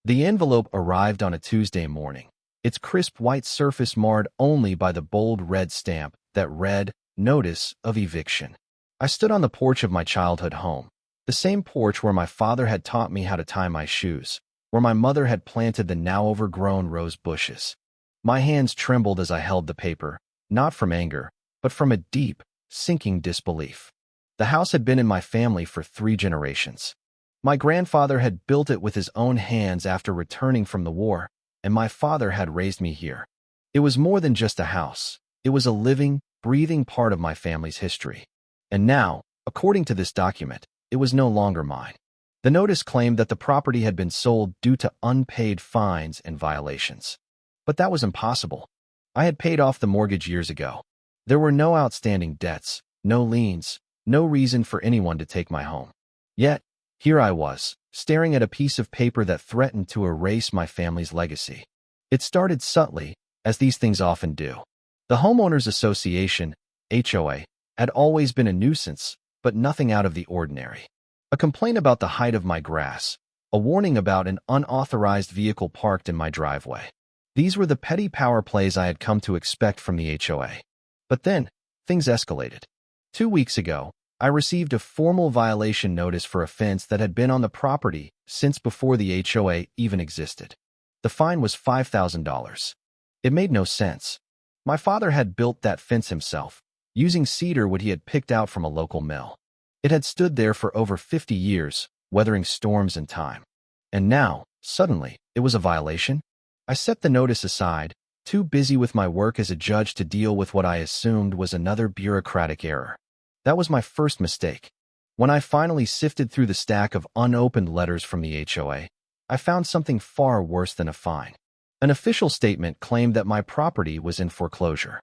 The envelope arrived on a Tuesday morning, its crisp white surface marred only by the bold red stamp that read, "Notice of Eviction." I stood on the porch of my childhood home, the same porch where my father had taught me how to tie my shoes, where my mother had planted the now overgrown rose bushes. My hands trembled as I held the paper, not from anger, but from a deep, sinking disbelief. The house had been in my family for 3 generations. My grandfather had built it with his own hands after returning from the war, and my father had raised me here. It was more than just a house. It was a living, breathing part of my family's history. And now, according to this document, it was no longer mine. The notice claimed that the property had been sold due to unpaid fines and violations. But that was impossible. I had paid off the mortgage years ago. There were no outstanding debts, no liens, no reason for anyone to take my home. Yet, here I was, staring at a piece of paper that threatened to erase my family's legacy. It started subtly, as these things often do. The Homeowners Association, HOA, had always been a nuisance, but nothing out of the ordinary. A complaint about the height of my grass, a warning about an unauthorized vehicle parked in my driveway. These were the petty power plays I had come to expect from the HOA. But then, things escalated. 2 weeks ago, I received a formal violation notice for a fence that had been on the property since before the HOA even existed. The fine was $5,000. It made no sense. My father had built that fence himself, using cedar wood he had picked out from a local mill. It had stood there for over 50 years, weathering storms and time. And now, suddenly, it was a violation? I set the notice aside, too busy with my work as a judge to deal with what I assumed was another bureaucratic error. That was my first mistake. When I finally sifted through the stack of unopened letters from the HOA, I found something far worse than a fine. An official statement claimed that my property was in foreclosure.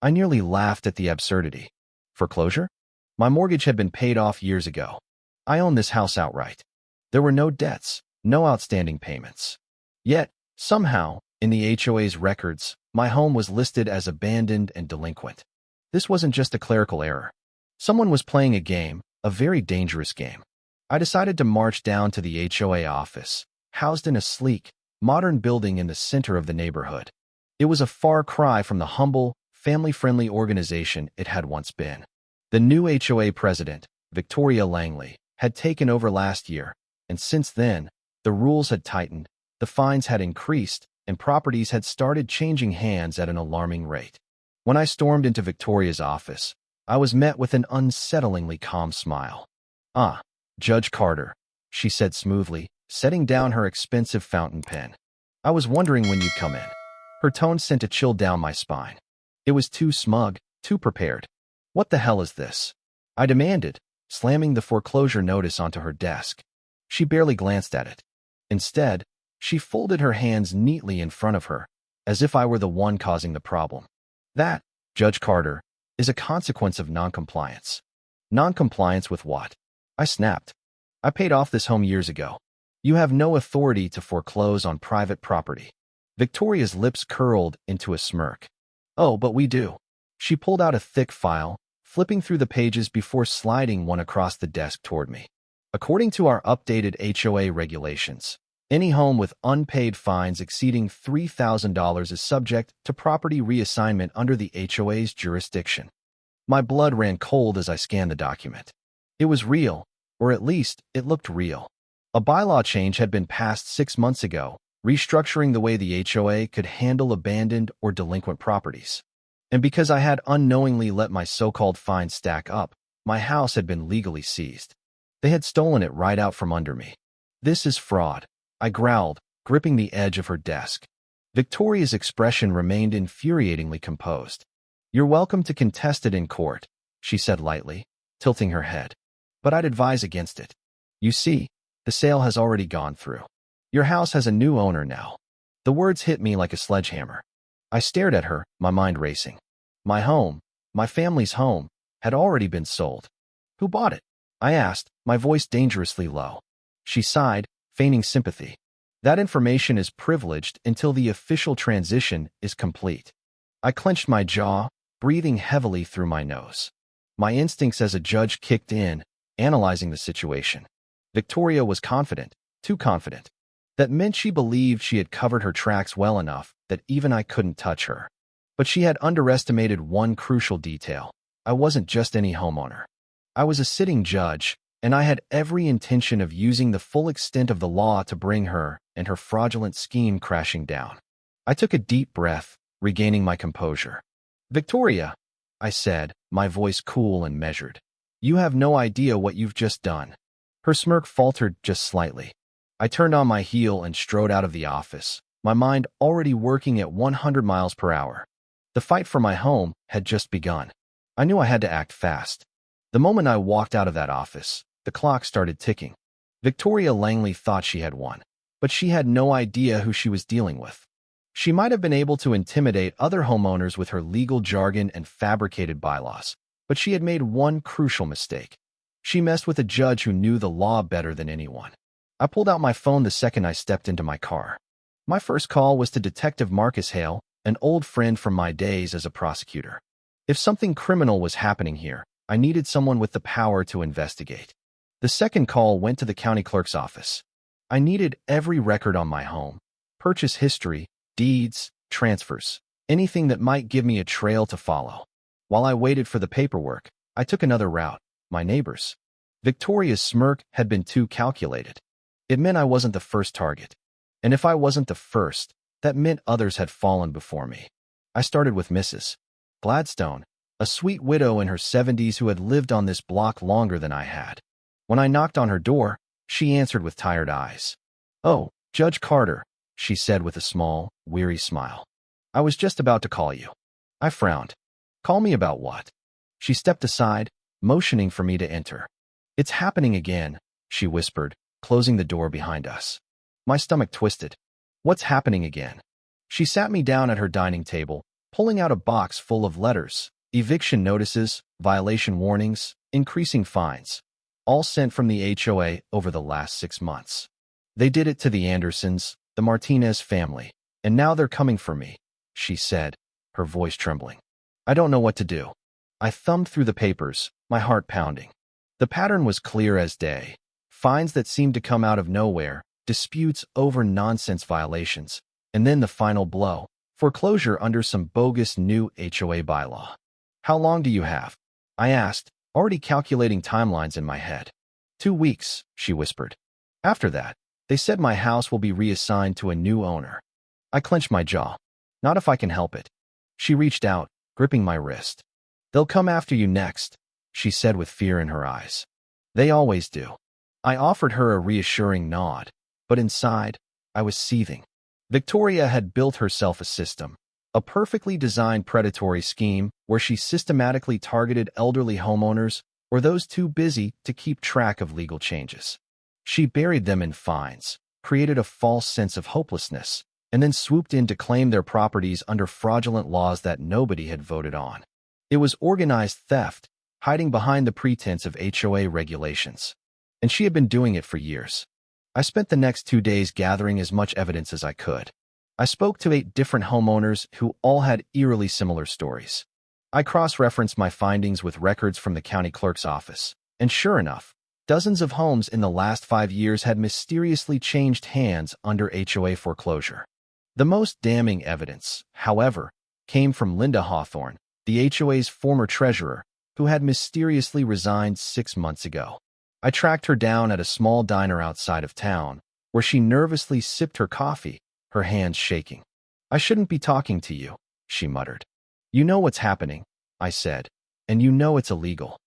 I nearly laughed at the absurdity. Foreclosure? My mortgage had been paid off years ago. I owned this house outright. There were no debts, no outstanding payments. Yet, somehow, in the HOA's records, my home was listed as abandoned and delinquent. This wasn't just a clerical error. Someone was playing a game, a very dangerous game. I decided to march down to the HOA office, housed in a sleek, modern building in the center of the neighborhood. It was a far cry from the humble, family-friendly organization it had once been. The new HOA president, Victoria Langley, had taken over last year, and since then, the rules had tightened, the fines had increased, and properties had started changing hands at an alarming rate. When I stormed into Victoria's office, I was met with an unsettlingly calm smile. "Ah, Judge Carter," she said smoothly, setting down her expensive fountain pen. "I was wondering when you'd come in." Her tone sent a chill down my spine. It was too smug, too prepared. "What the hell is this?" I demanded, slamming the foreclosure notice onto her desk. She barely glanced at it. Instead, she folded her hands neatly in front of her, as if I were the one causing the problem. "That, Judge Carter, is a consequence of noncompliance." "Noncompliance with what?" I snapped. "I paid off this home years ago. You have no authority to foreclose on private property." Victoria's lips curled into a smirk. "Oh, but we do." She pulled out a thick file, flipping through the pages before sliding one across the desk toward me. "According to our updated HOA regulations, any home with unpaid fines exceeding $3,000 is subject to property reassignment under the HOA's jurisdiction." My blood ran cold as I scanned the document. It was real, or at least it looked real. A bylaw change had been passed 6 months ago, restructuring the way the HOA could handle abandoned or delinquent properties. And because I had unknowingly let my so-called fines stack up, my house had been legally seized. They had stolen it right out from under me. "This is fraud," I growled, gripping the edge of her desk. Victoria's expression remained infuriatingly composed. "You're welcome to contest it in court," she said lightly, tilting her head. "But I'd advise against it. You see, the sale has already gone through. Your house has a new owner now." The words hit me like a sledgehammer. I stared at her, my mind racing. My home, my family's home, had already been sold. "Who bought it?" I asked, my voice dangerously low. She sighed, feigning sympathy. "That information is privileged until the official transition is complete." I clenched my jaw, breathing heavily through my nose. My instincts as a judge kicked in, analyzing the situation. Victoria was confident, too confident. That meant she believed she had covered her tracks well enough that even I couldn't touch her. But she had underestimated one crucial detail. I wasn't just any homeowner. I was a sitting judge, and I had every intention of using the full extent of the law to bring her and her fraudulent scheme crashing down. I took a deep breath, regaining my composure. "Victoria," I said, my voice cool and measured. "You have no idea what you've just done." Her smirk faltered just slightly. I turned on my heel and strode out of the office, my mind already working at 100 miles per hour. The fight for my home had just begun. I knew I had to act fast. The moment I walked out of that office, the clock started ticking. Victoria Langley thought she had won, but she had no idea who she was dealing with. She might have been able to intimidate other homeowners with her legal jargon and fabricated bylaws, but she had made one crucial mistake. She messed with a judge who knew the law better than anyone. I pulled out my phone the second I stepped into my car. My first call was to Detective Marcus Hale, an old friend from my days as a prosecutor. If something criminal was happening here, I needed someone with the power to investigate. The second call went to the county clerk's office. I needed every record on my home, purchase history, deeds, transfers, anything that might give me a trail to follow. While I waited for the paperwork, I took another route, my neighbors. Victoria's smirk had been too calculated. It meant I wasn't the first target. And if I wasn't the first, that meant others had fallen before me. I started with Mrs. Gladstone, a sweet widow in her 70s who had lived on this block longer than I had. When I knocked on her door, she answered with tired eyes. "Oh, Judge Carter," she said with a small, weary smile. "I was just about to call you." I frowned. "Call me about what?" She stepped aside, motioning for me to enter. "It's happening again," she whispered, closing the door behind us. My stomach twisted. "What's happening again?" She sat me down at her dining table, pulling out a box full of letters, eviction notices, violation warnings, increasing fines, all sent from the HOA over the last 6 months. "They did it to the Andersons, the Martinez family, and now they're coming for me," she said, her voice trembling. "I don't know what to do." I thumbed through the papers, my heart pounding. The pattern was clear as day. Fines that seemed to come out of nowhere, disputes over nonsense violations, and then the final blow, foreclosure under some bogus new HOA bylaw. "How long do you have?" I asked, already calculating timelines in my head. 2 weeks, she whispered. "After that, they said my house will be reassigned to a new owner." I clenched my jaw. "Not if I can help it." She reached out, gripping my wrist. "They'll come after you next," she said with fear in her eyes. "They always do." I offered her a reassuring nod, but inside, I was seething. Victoria had built herself a system, a perfectly designed predatory scheme where she systematically targeted elderly homeowners or those too busy to keep track of legal changes. She buried them in fines, created a false sense of hopelessness, and then swooped in to claim their properties under fraudulent laws that nobody had voted on. It was organized theft, hiding behind the pretense of HOA regulations. And she had been doing it for years. I spent the next 2 days gathering as much evidence as I could. I spoke to 8 different homeowners who all had eerily similar stories. I cross-referenced my findings with records from the county clerk's office, and sure enough, dozens of homes in the last 5 years had mysteriously changed hands under HOA foreclosure. The most damning evidence, however, came from Linda Hawthorne, the HOA's former treasurer, who had mysteriously resigned 6 months ago. I tracked her down at a small diner outside of town, where she nervously sipped her coffee, her hands shaking. "I shouldn't be talking to you," she muttered. "You know what's happening," I said, "and you know it's illegal."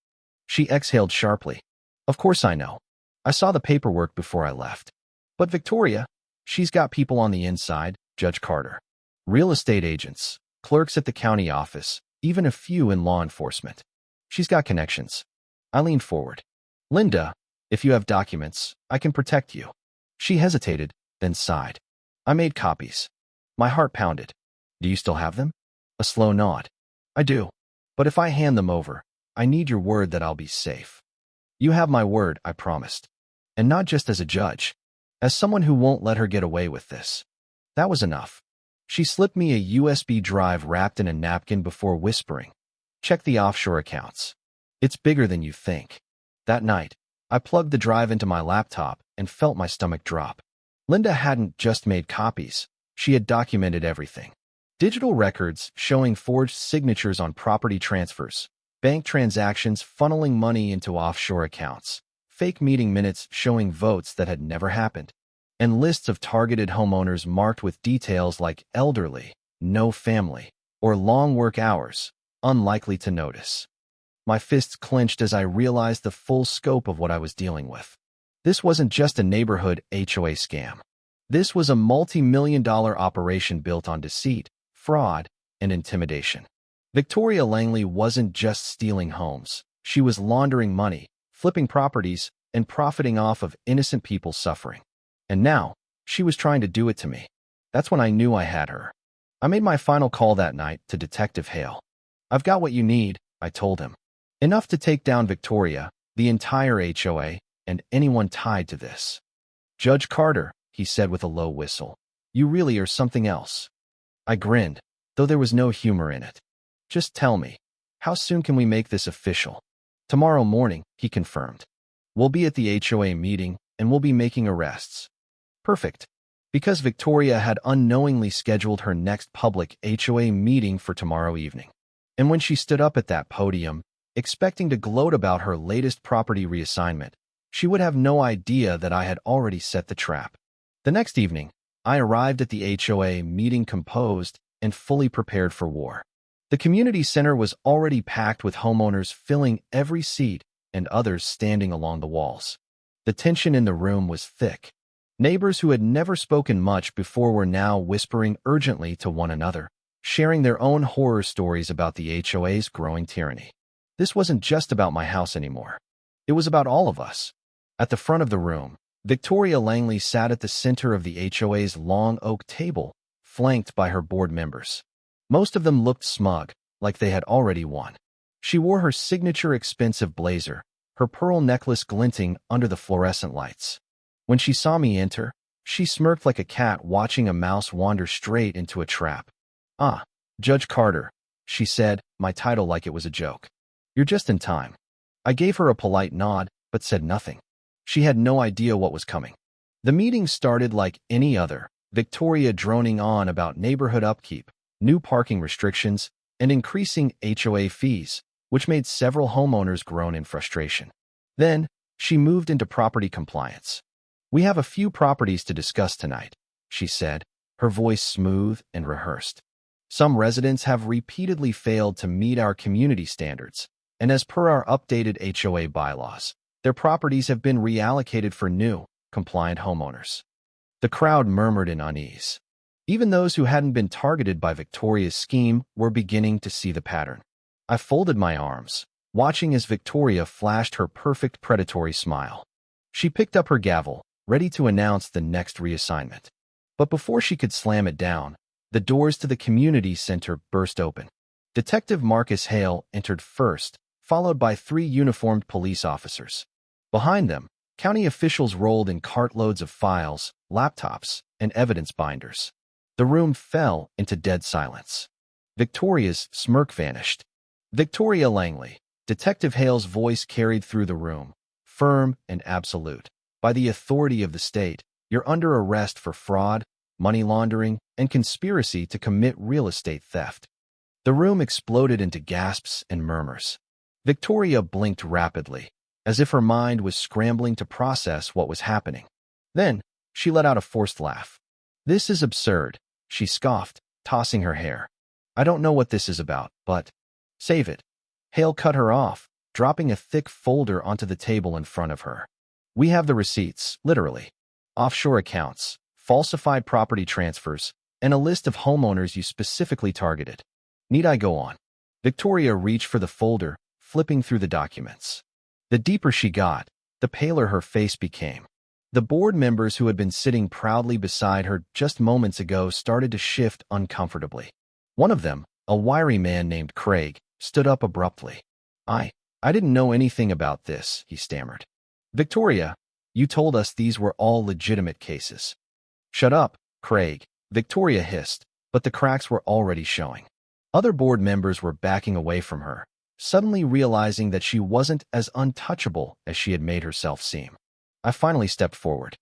She exhaled sharply. "Of course I know. I saw the paperwork before I left." "But Victoria, she's got people on the inside, Judge Carter. Real estate agents, clerks at the county office, even a few in law enforcement. She's got connections." I leaned forward. "Linda, if you have documents, I can protect you." She hesitated, then sighed. "I made copies." My heart pounded. "Do you still have them?" A slow nod. "I do. But if I hand them over, I need your word that I'll be safe." "You have my word," I promised. "And not just as a judge. As someone who won't let her get away with this." That was enough. She slipped me a USB drive wrapped in a napkin before whispering, "Check the offshore accounts. It's bigger than you think." That night, I plugged the drive into my laptop and felt my stomach drop. Linda hadn't just made copies. She had documented everything. Digital records showing forged signatures on property transfers, bank transactions funneling money into offshore accounts, fake meeting minutes showing votes that had never happened, and lists of targeted homeowners marked with details like elderly, no family, or long work hours, unlikely to notice. My fists clenched as I realized the full scope of what I was dealing with. This wasn't just a neighborhood HOA scam. This was a multi-million-dollar operation built on deceit, fraud, and intimidation. Victoria Langley wasn't just stealing homes. She was laundering money, flipping properties, and profiting off of innocent people's suffering. And now, she was trying to do it to me. That's when I knew I had her. I made my final call that night to Detective Hale. "I've got what you need," I told him. "Enough to take down Victoria, the entire HOA, and anyone tied to this." "Judge Carter," he said with a low whistle, "you really are something else." I grinned, though there was no humor in it. "Just tell me, how soon can we make this official?" "Tomorrow morning," he confirmed. "We'll be at the HOA meeting, and we'll be making arrests." Perfect. Because Victoria had unknowingly scheduled her next public HOA meeting for tomorrow evening. And when she stood up at that podium, expecting to gloat about her latest property reassignment, she would have no idea that I had already set the trap. The next evening, I arrived at the HOA meeting composed and fully prepared for war. The community center was already packed with homeowners filling every seat and others standing along the walls. The tension in the room was thick. Neighbors who had never spoken much before were now whispering urgently to one another, sharing their own horror stories about the HOA's growing tyranny. This wasn't just about my house anymore. It was about all of us. At the front of the room, Victoria Langley sat at the center of the HOA's long oak table, flanked by her board members. Most of them looked smug, like they had already won. She wore her signature expensive blazer, her pearl necklace glinting under the fluorescent lights. When she saw me enter, she smirked like a cat watching a mouse wander straight into a trap. "Ah, Judge Carter," she said, my title like it was a joke. "You're just in time." I gave her a polite nod, but said nothing. She had no idea what was coming. The meeting started like any other, Victoria droning on about neighborhood upkeep, new parking restrictions, and increasing HOA fees, which made several homeowners groan in frustration. Then, she moved into property compliance. "We have a few properties to discuss tonight," she said, her voice smooth and rehearsed. "Some residents have repeatedly failed to meet our community standards, and as per our updated HOA bylaws, their properties have been reallocated for new, compliant homeowners." The crowd murmured in unease. Even those who hadn't been targeted by Victoria's scheme were beginning to see the pattern. I folded my arms, watching as Victoria flashed her perfect predatory smile. She picked up her gavel, ready to announce the next reassignment. But before she could slam it down, the doors to the community center burst open. Detective Marcus Hale entered first, followed by 3 uniformed police officers. Behind them, county officials rolled in cartloads of files, laptops, and evidence binders. The room fell into dead silence. Victoria's smirk vanished. "Victoria Langley," Detective Hale's voice carried through the room, firm and absolute. "By the authority of the state, you're under arrest for fraud, money laundering, and conspiracy to commit real estate theft." The room exploded into gasps and murmurs. Victoria blinked rapidly, as if her mind was scrambling to process what was happening. Then, she let out a forced laugh. "This is absurd," she scoffed, tossing her hair. "I don't know what this is about, but—" "Save it." Hale cut her off, dropping a thick folder onto the table in front of her. "We have the receipts, literally. Offshore accounts, falsified property transfers, and a list of homeowners you specifically targeted. Need I go on?" Victoria reached for the folder, flipping through the documents. The deeper she got, the paler her face became. The board members who had been sitting proudly beside her just moments ago started to shift uncomfortably. One of them, a wiry man named Craig, stood up abruptly. I didn't know anything about this," he stammered. "Victoria, you told us these were all legitimate cases." "Shut up, Craig," Victoria hissed, but the cracks were already showing. Other board members were backing away from her, suddenly realizing that she wasn't as untouchable as she had made herself seem. I finally stepped forward.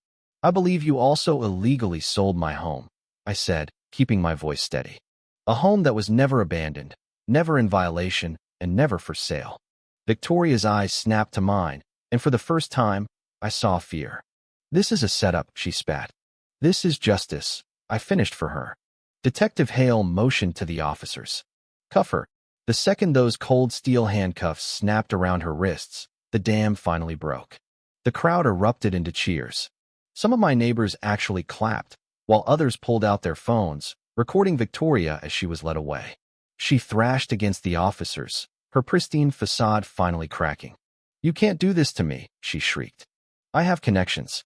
I believe you also illegally sold my home, I said, keeping my voice steady. A home that was never abandoned, never in violation, and never for sale. Victoria's eyes snapped to mine, and for the first time, I saw fear. This is a setup, she spat. This is justice, I finished for her. Detective Hale motioned to the officers. Cuff her. The second those cold steel handcuffs snapped around her wrists, the dam finally broke. The crowd erupted into cheers. Some of my neighbors actually clapped, while others pulled out their phones, recording Victoria as she was led away. She thrashed against the officers, her pristine facade finally cracking. You can't do this to me, she shrieked. I have connections.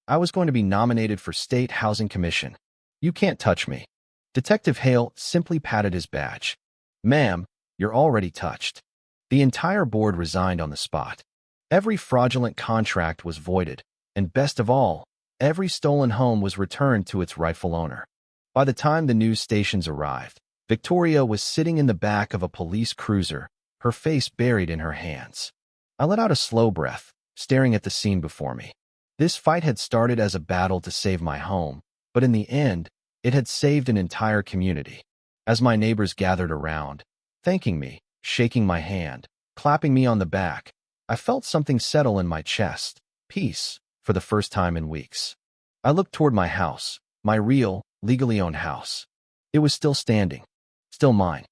I was going to be nominated for State Housing Commission. You can't touch me. Detective Hale simply patted his badge. Ma'am, you're already touched. The entire board resigned on the spot. Every fraudulent contract was voided, and best of all, every stolen home was returned to its rightful owner. By the time the news stations arrived, Victoria was sitting in the back of a police cruiser, her face buried in her hands. I let out a slow breath, staring at the scene before me. This fight had started as a battle to save my home, but in the end, it had saved an entire community. As my neighbors gathered around, thanking me, shaking my hand, clapping me on the back, I felt something settle in my chest, peace, for the first time in weeks. I looked toward my house, my real, legally owned house. It was still standing, still mine.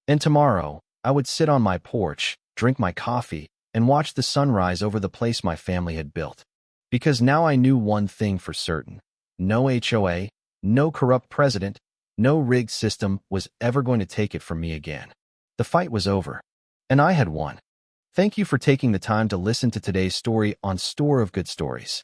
And tomorrow, I would sit on my porch, drink my coffee, and watch the sunrise over the place my family had built. Because now I knew one thing for certain. No HOA, no corrupt president, no rigged system was ever going to take it from me again. The fight was over, and I had won. Thank you for taking the time to listen to today's story on Store of Good Stories.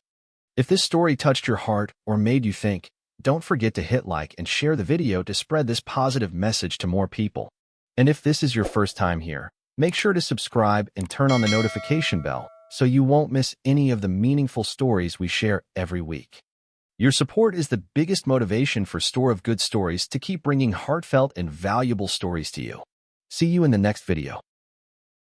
If this story touched your heart or made you think, don't forget to hit like and share the video to spread this positive message to more people. And if this is your first time here, make sure to subscribe and turn on the notification bell so you won't miss any of the meaningful stories we share every week. Your support is the biggest motivation for Store of Good Stories to keep bringing heartfelt and valuable stories to you. See you in the next video.